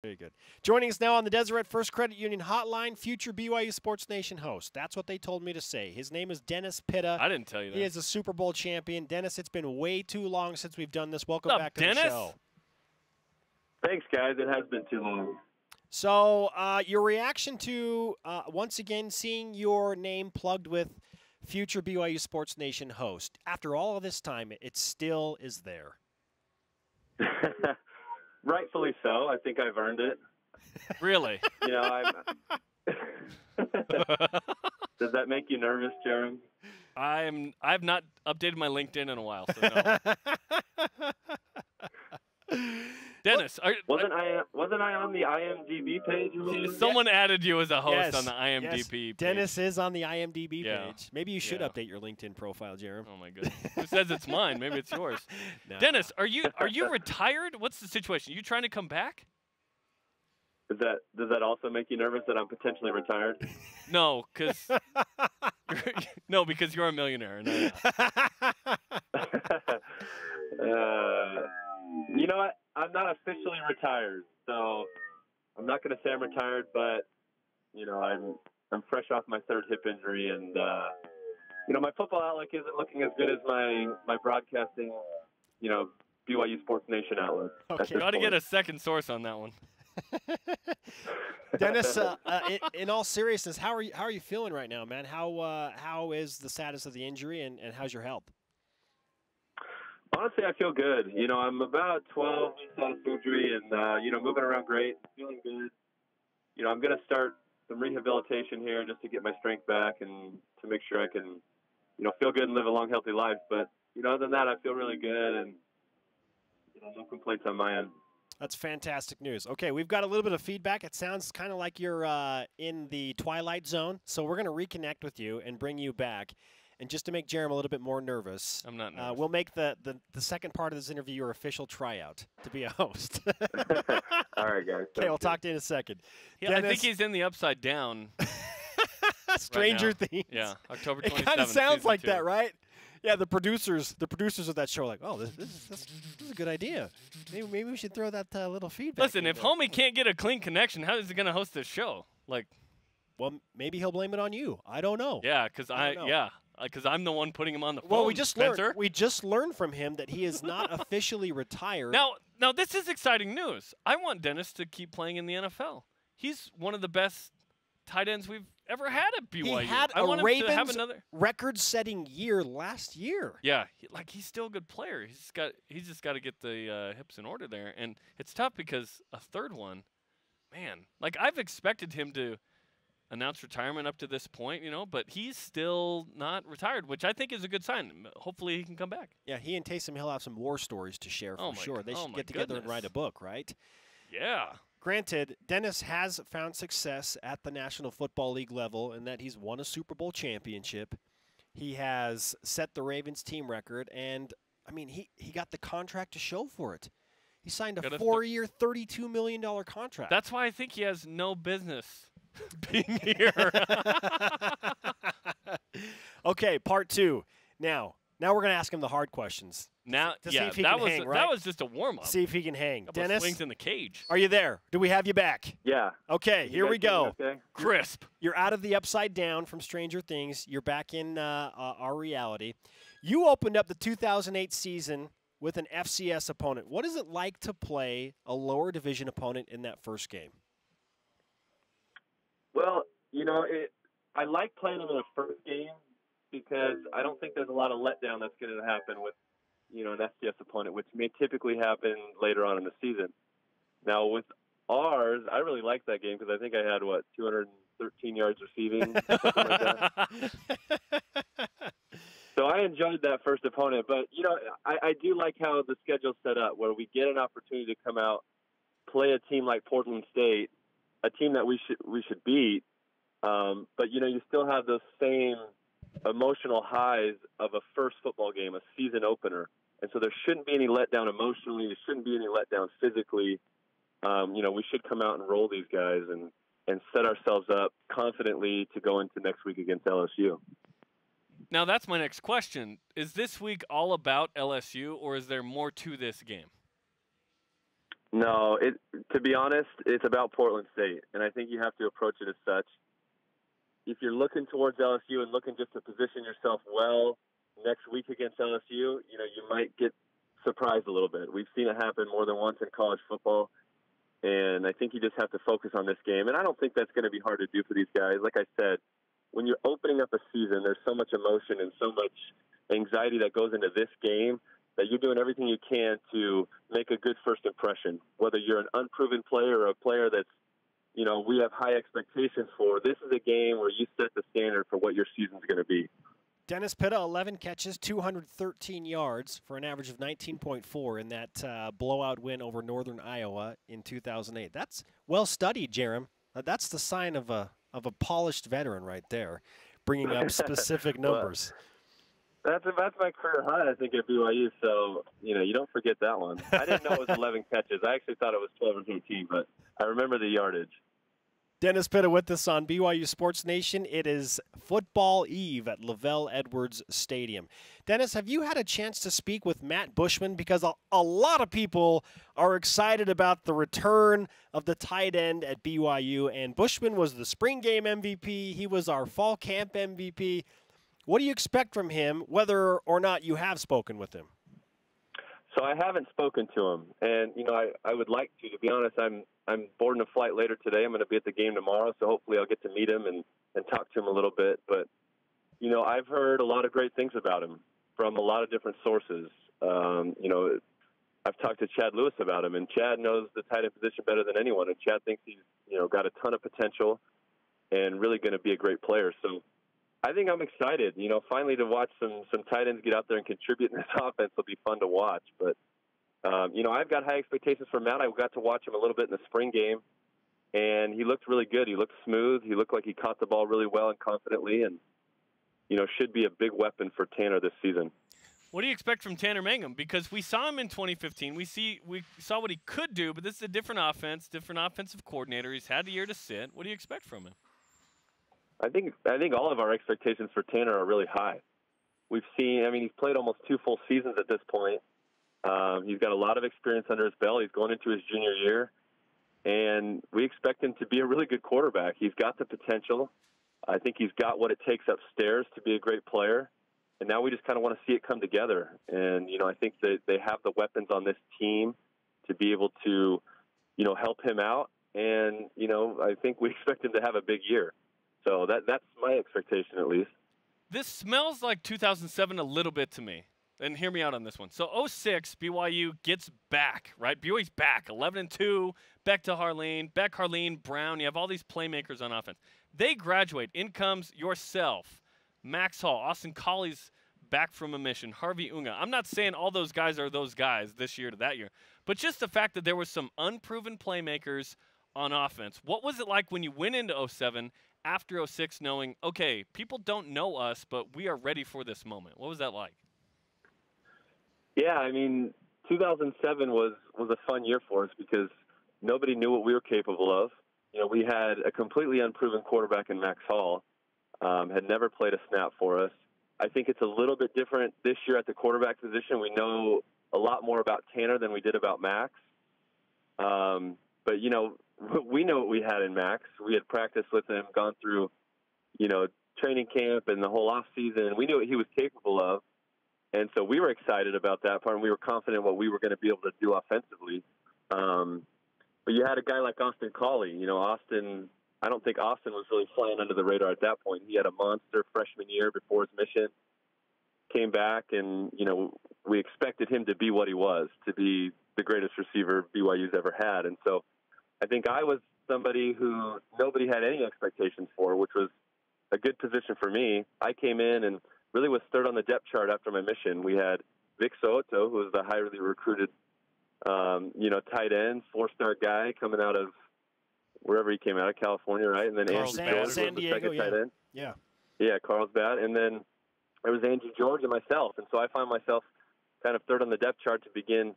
Very good. Joining us now on the Deseret First Credit Union Hotline, future BYU Sports Nation host. That's what they told me to say. His name is Dennis Pitta. I didn't tell you that. He is a Super Bowl champion. Dennis, it's been way too long since we've done this. Welcome What's back up, to Dennis? the show. Thanks, guys. It has been too long. So your reaction to, once again, seeing your name plugged with future BYU Sports Nation host. After all of this time, it still is there. Rightfully so. I think I've earned it. Really? You know, I'm. Does that make you nervous, Jeremy? I've not updated my LinkedIn in a while, so no. Dennis, wasn't I on the IMDb page? Someone added you as a host Yes. on the IMDb Yes. page. Dennis is on the IMDb Yeah. page. Maybe you should Yeah. update your LinkedIn profile, Jeremy. Oh my goodness. Who says it's mine? Maybe it's yours. No. Dennis, are you retired? What's the situation? You trying to come back? Does that also make you nervous that I'm potentially retired? No, because you're a millionaire. No. You know what? I'm not officially retired, so I'm not going to say I'm retired, but you know, I'm fresh off my third hip injury, and you know, my football outlook isn't looking as good as my broadcasting, you know, BYU Sports Nation outlook. Okay. Got to get a second source on that one. Dennis, in all seriousness, how are you feeling right now, man? How is the status of the injury, and how's your health? Honestly, I feel good. You know, I'm about 12 weeks out of surgery and, you know, moving around great, feeling good. You know, I'm going to start some rehabilitation here just to get my strength back and to make sure I can, you know, feel good and live a long, healthy life. But, you know, other than that, I feel really good and, you know, no complaints on my end. That's fantastic news. Okay, we've got a little bit of feedback. It sounds kind of like you're in the twilight zone, so we're going to reconnect with you and bring you back. And just to make Jeremy a little bit more nervous, I'm not nervous. We'll make the second part of this interview your official tryout to be a host. All right, guys. Okay, we'll talk to you in a second. Yeah, I think he's in the Upside Down. Stranger right Things. Yeah, October 27th. It kind of sounds like 2. that, right? Yeah, the producers of that show are like, oh, this is a good idea. Maybe we should throw that little feedback. Listen, if Homie can't get a clean connection, how is he going to host this show? Like, well, maybe he'll blame it on you. I don't know. yeah, because I'm the one putting him on the phone. Well, Spencer. we just learned from him that he is not officially retired. Now this is exciting news. I want Dennis to keep playing in the NFL. He's one of the best tight ends we've ever had at BYU. He had I want a him Ravens to have another record-setting year last year. Yeah, he's still a good player. He's just got to get the hips in order there, and it's tough because a third one, man. Like I've expected him to announce retirement up to this point, you know, but he's still not retired, which I think is a good sign. Hopefully he can come back. Yeah, he and Taysom Hill have some war stories to share for sure. They should get together and write a book, right? Yeah. Granted, Dennis has found success at the National Football League level in that he's won a Super Bowl championship. He has set the Ravens team record, and, I mean, he got the contract to show for it. He signed a 4-year, $32 million contract. That's why I think he has no business being here. Okay, part 2. Now we're going to ask him the hard questions. Now, to see if he that can was hang, right? that was just a warm-up. See if he can hang. Couple Dennis, swings in the cage. are you there? Do we have you back? Yeah. Okay, here we go. Okay? Crisp. You're out of the Upside Down from Stranger Things. You're back in our reality. You opened up the 2008 season with an FCS opponent. What is it like to play a lower division opponent in that first game? Well, you know, I like playing them in the first game because I don't think there's a lot of letdown that's going to happen with, you know, an FCS opponent, which may typically happen later on in the season. Now, with ours, I really liked that game because I think I had, 213 yards receiving, something like that. So I enjoyed that first opponent. But, you know, I do like how the schedule's set up, where we get an opportunity to come out, play a team like Portland State, a team that we should beat. But, you know, you still have those same emotional highs of a first football game, a season opener. And so there shouldn't be any letdown emotionally. There shouldn't be any letdown physically. You know, we should come out and roll these guys and set ourselves up confidently to go into next week against LSU. Now, that's my next question. Is this week all about LSU, or is there more to this game? No, to be honest, it's about Portland State, and I think you have to approach it as such. If you're looking towards LSU and looking just to position yourself well next week against LSU, you might get surprised a little bit. We've seen it happen more than once in college football, and I think you just have to focus on this game. And I don't think that's going to be hard to do for these guys. Like I said, when you're opening up a season, there's so much emotion and so much anxiety that goes into this game that you're doing everything you can to make a good first impression. Whether you're an unproven player or a player that's, we have high expectations for, this is a game where you set the standard for what your season's going to be. Dennis Pitta, 11 catches, 213 yards for an average of 19.4 in that blowout win over Northern Iowa in 2008. That's well studied, Jerem. That's the sign of a polished veteran right there, bringing up specific numbers. That's my career high, I think, at BYU. So, you don't forget that one. I didn't know it was 11 catches. I actually thought it was 12 or 13, but I remember the yardage. Dennis Pitta with us on BYU Sports Nation. It is football eve at Lavelle Edwards Stadium. Dennis, have you had a chance to speak with Matt Bushman? Because a lot of people are excited about the return of the tight end at BYU, and Bushman was the spring game MVP. He was our fall camp MVP. What do you expect from him, whether or not you have spoken with him? So I haven't spoken to him, and I would like to. To be honest, I'm boarding a flight later today. I'm going to be at the game tomorrow, so hopefully I'll get to meet him and talk to him a little bit. But I've heard a lot of great things about him from a lot of different sources. I've talked to Chad Lewis about him, and Chad knows the tight end position better than anyone. And Chad thinks he's got a ton of potential and really going to be a great player. So I think I'm excited. Finally to watch some tight ends get out there and contribute in this offense will be fun to watch. But I've got high expectations for Matt. I got to watch him a little bit in the spring game, and he looked really good. He looked smooth. He looked like he caught the ball really well and confidently, and should be a big weapon for Tanner this season. What do you expect from Tanner Mangum? Because we saw him in 2015. We saw what he could do, but this is a different offense, different offensive coordinator. He's had a year to sit. What do you expect from him? I think all of our expectations for Tanner are really high. We've seen, he's played almost 2 full seasons at this point. He's got a lot of experience under his belt. He's going into his junior year, and we expect him to be a really good quarterback. He's got the potential. I think he's got what it takes upstairs to be a great player, and now we just kind of want to see it come together. And, I think that they have the weapons on this team to be able to, help him out. And, I think we expect him to have a big year. So that's my expectation, at least. This smells like 2007 a little bit to me. And hear me out on this one. So 06, BYU gets back, right? BYU's back, 11-2, back to Harleen, Brown. You have all these playmakers on offense. They graduate. In comes yourself, Max Hall, Austin Colley's back from a mission, Harvey Unga. I'm not saying all those guys are those guys this year to that year, but just the fact that there were some unproven playmakers on offense. What was it like when you went into 07 after 06 knowing, okay, people don't know us, but we are ready for this moment? What was that like? Yeah, 2007 was a fun year for us because nobody knew what we were capable of. We had a completely unproven quarterback in Max Hall, had never played a snap for us. I think it's a little bit different this year at the quarterback position. We know a lot more about Tanner than we did about Max. But, we know what we had in Max. We had practiced with him, gone through, training camp and the whole off season. We knew what he was capable of. And so we were excited about that part, and we were confident what we were going to be able to do offensively. But you had a guy like Austin Colley. I don't think Austin was really flying under the radar at that point. He had a monster freshman year before his mission, came back, and, we expected him to be what he was, to be the greatest receiver BYU's ever had. And so I think I was somebody who nobody had any expectations for, which was a good position for me. I came in and really was third on the depth chart after my mission. We had Vic Soto, who was the highly recruited, tight end, 4-star guy coming out of wherever he came out of, California, right? And then San Diego, tight end. Yeah. Yeah, Carlsbad. And then there was Andrew George and myself. And so I found myself kind of third on the depth chart to begin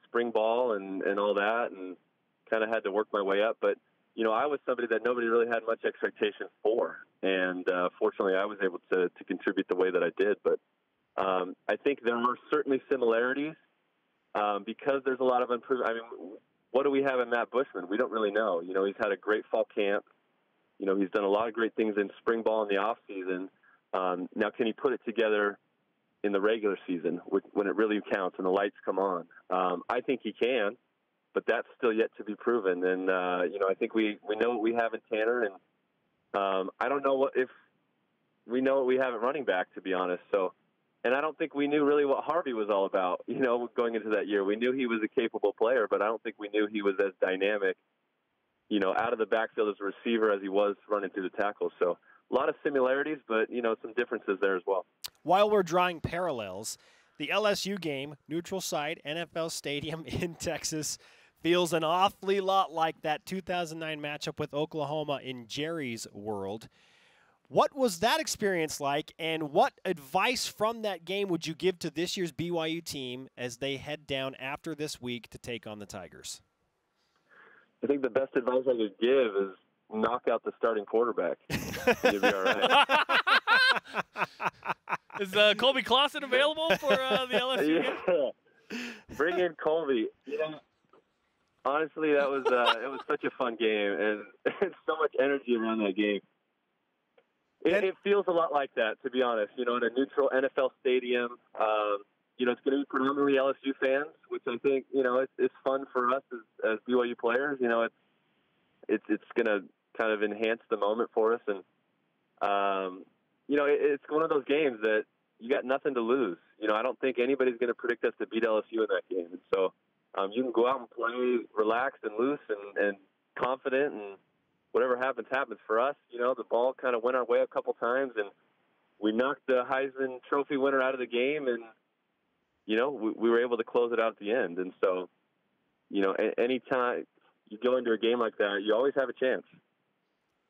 spring ball and all that, and kind of had to work my way up. But, I was somebody that nobody really had much expectation for. And fortunately, I was able to contribute the way that I did. But I think there are certainly similarities because there's a lot of improvement. what do we have in Matt Bushman? We don't really know. You know, he's had a great fall camp. You know, he's done a lot of great things in spring ball in the off season. Now, can he put it together in the regular season when it really counts and the lights come on? I think he can, but that's still yet to be proven. And, you know, I think we know what we have in Tanner, and I don't know if we know what we have at running back, to be honest. So, and I don't think we knew really what Harvey was all about, you know, going into that year. We knew he was a capable player, but I don't think we knew he was as dynamic, you know, out of the backfield as a receiver as he was running through the tackles. So a lot of similarities, but, you know, some differences there as well. While we're drawing parallels, the LSU game, neutral site, NFL Stadium in Texas, feels an awfully lot like that 2009 matchup with Oklahoma in Jerry's world. What was that experience like, and what advice from that game would you give to this year's BYU team as they head down after this week to take on the Tigers? I think the best advice I could give is knock out the starting quarterback. You'll be all right. Is Colby Clausen available for the LSU game? Bring in Colby. You know, honestly, that was it was such a fun game, and so much energy around that game. It feels a lot like that, to be honest. You know, in a neutral NFL stadium, you know, it's going to be predominantly LSU fans, which I think, you know, it's fun for us as BYU players. You know, it's going to kind of enhance the moment for us, and you know, it's one of those games that you got nothing to lose. You know, I don't think anybody's going to predict us to beat LSU in that game, and so you can go out and play relaxed and loose and confident, and whatever happens, happens. For us, you know, the ball kind of went our way a couple times, and we knocked the Heisman Trophy winner out of the game, and, you know, we were able to close it out at the end. And so, you know, anytime you go into a game like that, you always have a chance.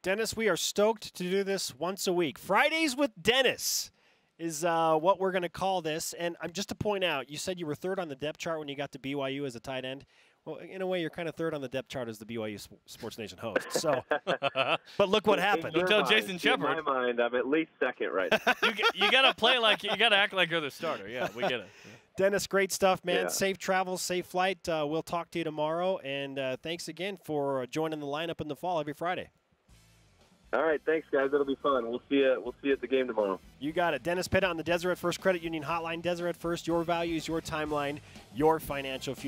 Dennis, we are stoked to do this once a week. Fridays with Dennis is what we're going to call this. And just to point out, you said you were third on the depth chart when you got to BYU as a tight end. Well, in a way, you're kind of third on the depth chart as the BYU Sports Nation host. So, but look what happened. You tell Jason Shepard. In my mind, I'm at least second right now. You got to play like you got to act like you're the starter. Yeah, we get it. Yeah. Dennis, great stuff, man. Yeah. Safe travels, safe flight. We'll talk to you tomorrow. And thanks again for joining the lineup in the fall every Friday. All right, thanks, guys. It'll be fun. We'll see you at the game tomorrow. You got it. Dennis Pitta on the Deseret First Credit Union Hotline. Deseret First, your values, your timeline, your financial future.